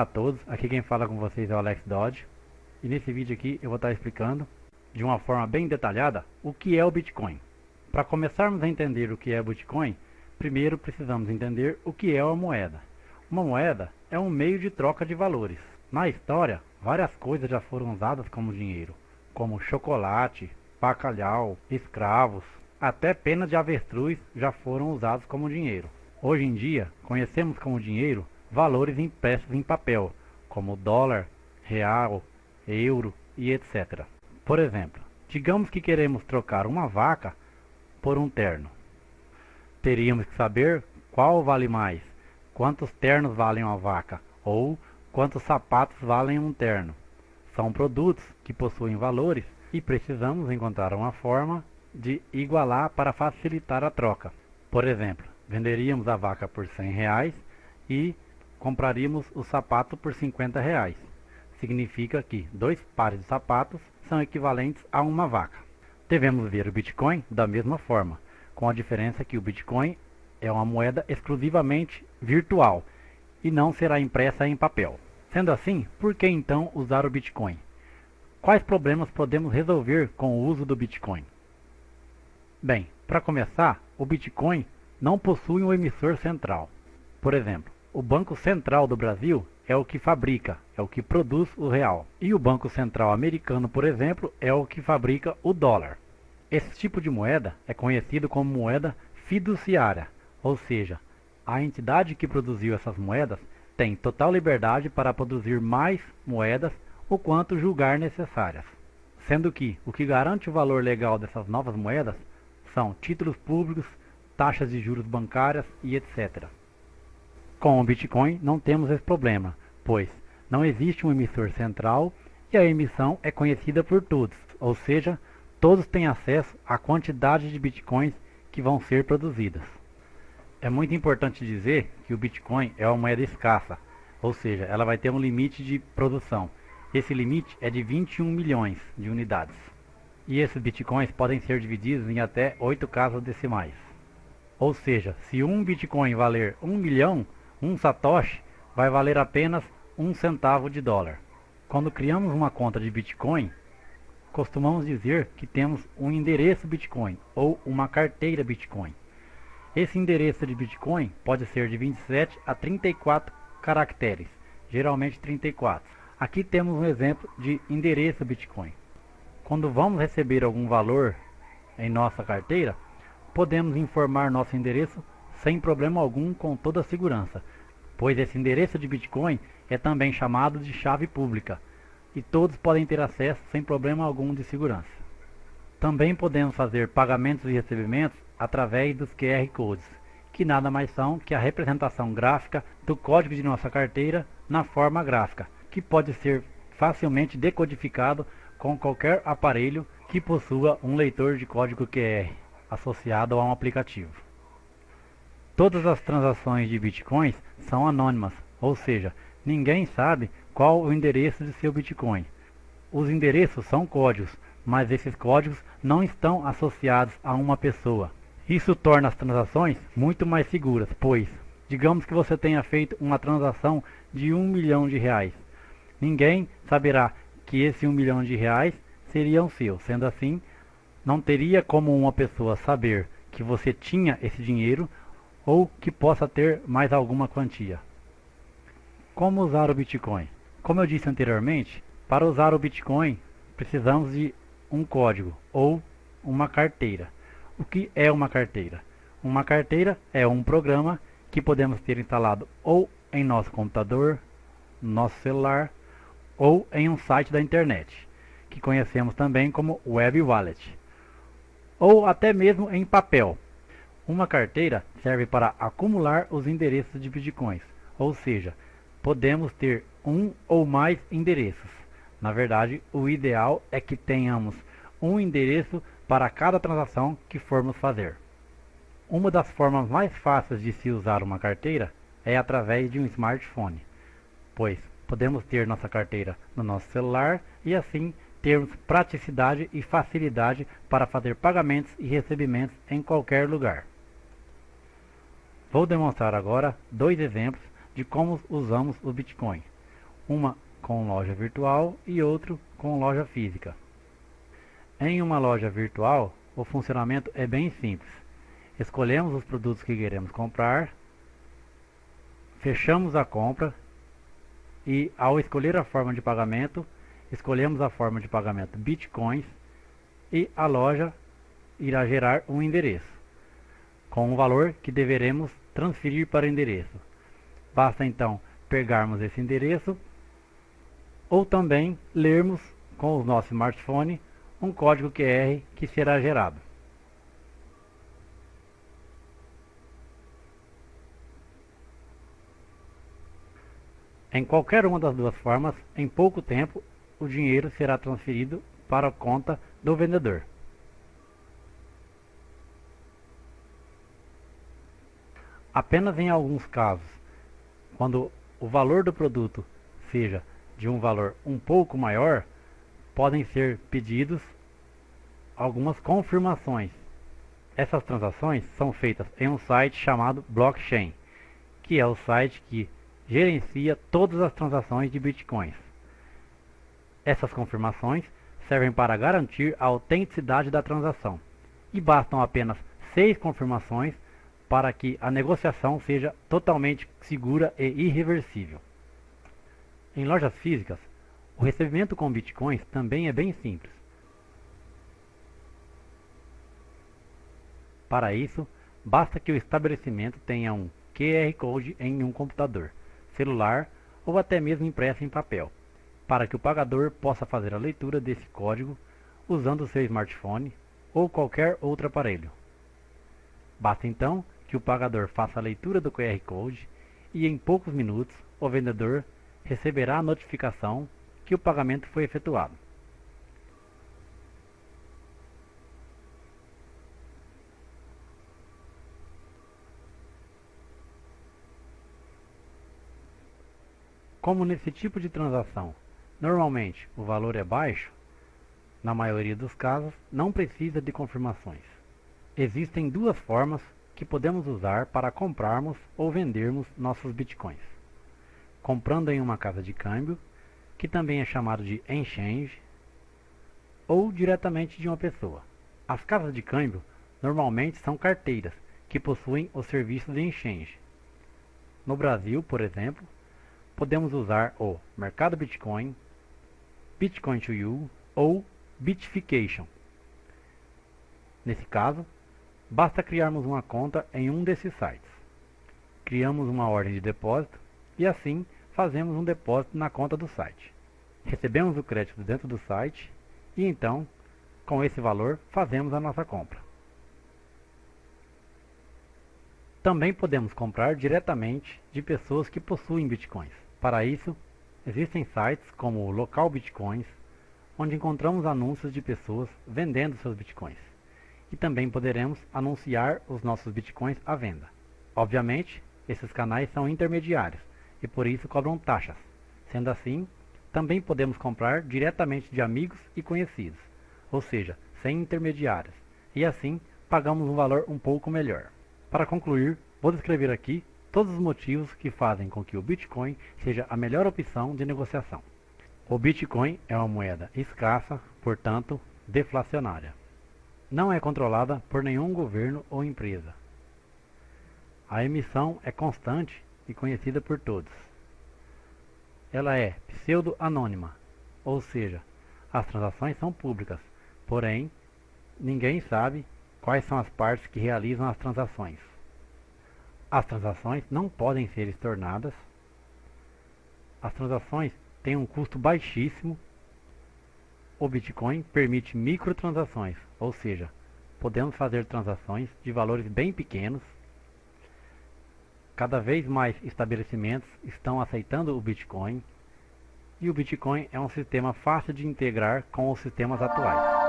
Olá a todos, aqui quem fala com vocês é o Alex Dodge e nesse vídeo aqui eu vou estar explicando de uma forma bem detalhada o que é o Bitcoin. Para começarmos a entender o que é o Bitcoin, primeiro precisamos entender o que é uma moeda. Uma moeda é um meio de troca de valores. Na história, várias coisas já foram usadas como dinheiro, como chocolate, bacalhau, escravos, até penas de avestruz já foram usados como dinheiro. Hoje em dia, conhecemos como dinheiro valores impressos em papel, como dólar, real, euro e etc. Por exemplo, digamos que queremos trocar uma vaca por um terno. Teríamos que saber qual vale mais, quantos ternos valem uma vaca ou quantos sapatos valem um terno. São produtos que possuem valores e precisamos encontrar uma forma de igualar para facilitar a troca. Por exemplo, venderíamos a vaca por R$100 e compraríamos o sapato por R$50. Significa que 2 pares de sapatos são equivalentes a uma vaca. Devemos ver o Bitcoin da mesma forma, com a diferença que o Bitcoin é uma moeda exclusivamente virtual e não será impressa em papel. Sendo assim, por que então usar o Bitcoin? Quais problemas podemos resolver com o uso do Bitcoin? Bem, para começar, o Bitcoin não possui um emissor central. Por exemplo, o Banco Central do Brasil é o que fabrica, é o que produz o real. E o Banco Central americano, por exemplo, é o que fabrica o dólar. Esse tipo de moeda é conhecido como moeda fiduciária, ou seja, a entidade que produziu essas moedas tem total liberdade para produzir mais moedas o quanto julgar necessárias. Sendo que o que garante o valor legal dessas novas moedas são títulos públicos, taxas de juros bancárias e etc. Com o Bitcoin não temos esse problema, pois não existe um emissor central e a emissão é conhecida por todos, ou seja, todos têm acesso à quantidade de Bitcoins que vão ser produzidas. É muito importante dizer que o Bitcoin é uma moeda escassa, ou seja, ela vai ter um limite de produção. Esse limite é de 21 milhões de unidades. E esses Bitcoins podem ser divididos em até 8 casas decimais. Ou seja, se um Bitcoin valer 1 milhão, um Satoshi vai valer apenas 1 centavo de dólar. Quando criamos uma conta de Bitcoin, costumamos dizer que temos um endereço Bitcoin ou uma carteira Bitcoin. Esse endereço de Bitcoin pode ser de 27 a 34 caracteres, geralmente 34. Aqui temos um exemplo de endereço Bitcoin. Quando vamos receber algum valor em nossa carteira, podemos informar nosso endereço sem problema algum, com toda a segurança, pois esse endereço de Bitcoin é também chamado de chave pública e todos podem ter acesso sem problema algum de segurança. Também podemos fazer pagamentos e recebimentos através dos QR Codes, que nada mais são que a representação gráfica do código de nossa carteira na forma gráfica, que pode ser facilmente decodificado com qualquer aparelho que possua um leitor de código QR associado a um aplicativo. Todas as transações de Bitcoins são anônimas, ou seja, ninguém sabe qual o endereço de seu Bitcoin. Os endereços são códigos, mas esses códigos não estão associados a uma pessoa. Isso torna as transações muito mais seguras, pois, digamos que você tenha feito uma transação de R$1 milhão. Ninguém saberá que esse R$1 milhão seria seu. Sendo assim, não teria como uma pessoa saber que você tinha esse dinheiro ou que possa ter mais alguma quantia. Como usar o Bitcoin? Como eu disse anteriormente, para usar o Bitcoin precisamos de um código ou uma carteira. O que é uma carteira? Uma carteira é um programa que podemos ter instalado ou em nosso computador, no nosso celular ou em um site da internet, que conhecemos também como Web Wallet, ou até mesmo em papel. Uma carteira serve para acumular os endereços de Bitcoins, ou seja, podemos ter um ou mais endereços. Na verdade, o ideal é que tenhamos um endereço para cada transação que formos fazer. Uma das formas mais fáceis de se usar uma carteira é através de um smartphone, pois podemos ter nossa carteira no nosso celular e assim termos praticidade e facilidade para fazer pagamentos e recebimentos em qualquer lugar. Vou demonstrar agora 2 exemplos de como usamos o Bitcoin. uma com loja virtual e outro com loja física. Em uma loja virtual, o funcionamento é bem simples. Escolhemos os produtos que queremos comprar, fechamos a compra e, ao escolher a forma de pagamento, escolhemos a forma de pagamento Bitcoins e a loja irá gerar um endereço com um valor que deveremos transferir para o endereço. Basta então pegarmos esse endereço ou também lermos com o nosso smartphone um código QR que será gerado. Em qualquer uma das duas formas, em pouco tempo, o dinheiro será transferido para a conta do vendedor. Apenas em alguns casos, quando o valor do produto seja de um valor um pouco maior, podem ser pedidos algumas confirmações. Essas transações são feitas em um site chamado Blockchain, que é o site que gerencia todas as transações de Bitcoins. Essas confirmações servem para garantir a autenticidade da transação e bastam apenas 6 confirmações para que a negociação seja totalmente segura e irreversível. Em lojas físicas, o recebimento com Bitcoins também é bem simples. Para isso, basta que o estabelecimento tenha um QR Code em um computador, celular ou até mesmo impresso em papel, para que o pagador possa fazer a leitura desse código usando o seu smartphone ou qualquer outro aparelho. Basta então que o pagador faça a leitura do QR Code e em poucos minutos o vendedor receberá a notificação que o pagamento foi efetuado. Como nesse tipo de transação, normalmente o valor é baixo, na maioria dos casos não precisa de confirmações. Existem duas formas que podemos usar para comprarmos ou vendermos nossos bitcoins. Comprando em uma casa de câmbio, que também é chamado de exchange, ou diretamente de uma pessoa. As casas de câmbio normalmente são carteiras que possuem os serviços de exchange. No Brasil, por exemplo, podemos usar o Mercado Bitcoin, Bitcoin to You ou Bitfication. Nesse caso, basta criarmos uma conta em um desses sites. Criamos uma ordem de depósito e assim fazemos um depósito na conta do site. Recebemos o crédito dentro do site e então, com esse valor, fazemos a nossa compra. Também podemos comprar diretamente de pessoas que possuem bitcoins. Para isso, existem sites como o Local Bitcoins, onde encontramos anúncios de pessoas vendendo seus bitcoins. E também poderemos anunciar os nossos bitcoins à venda. Obviamente, esses canais são intermediários e por isso cobram taxas. Sendo assim, também podemos comprar diretamente de amigos e conhecidos, ou seja, sem intermediários, e assim pagamos um valor um pouco melhor. Para concluir, vou descrever aqui todos os motivos que fazem com que o Bitcoin seja a melhor opção de negociação. O Bitcoin é uma moeda escassa, portanto, deflacionária. Não é controlada por nenhum governo ou empresa. A emissão é constante e conhecida por todos. Ela é pseudo-anônima, ou seja, as transações são públicas, porém, ninguém sabe quais são as partes que realizam as transações. As transações não podem ser estornadas. As transações têm um custo baixíssimo. O Bitcoin permite microtransações, ou seja, podemos fazer transações de valores bem pequenos. Cada vez mais estabelecimentos estão aceitando o Bitcoin e o Bitcoin é um sistema fácil de integrar com os sistemas atuais.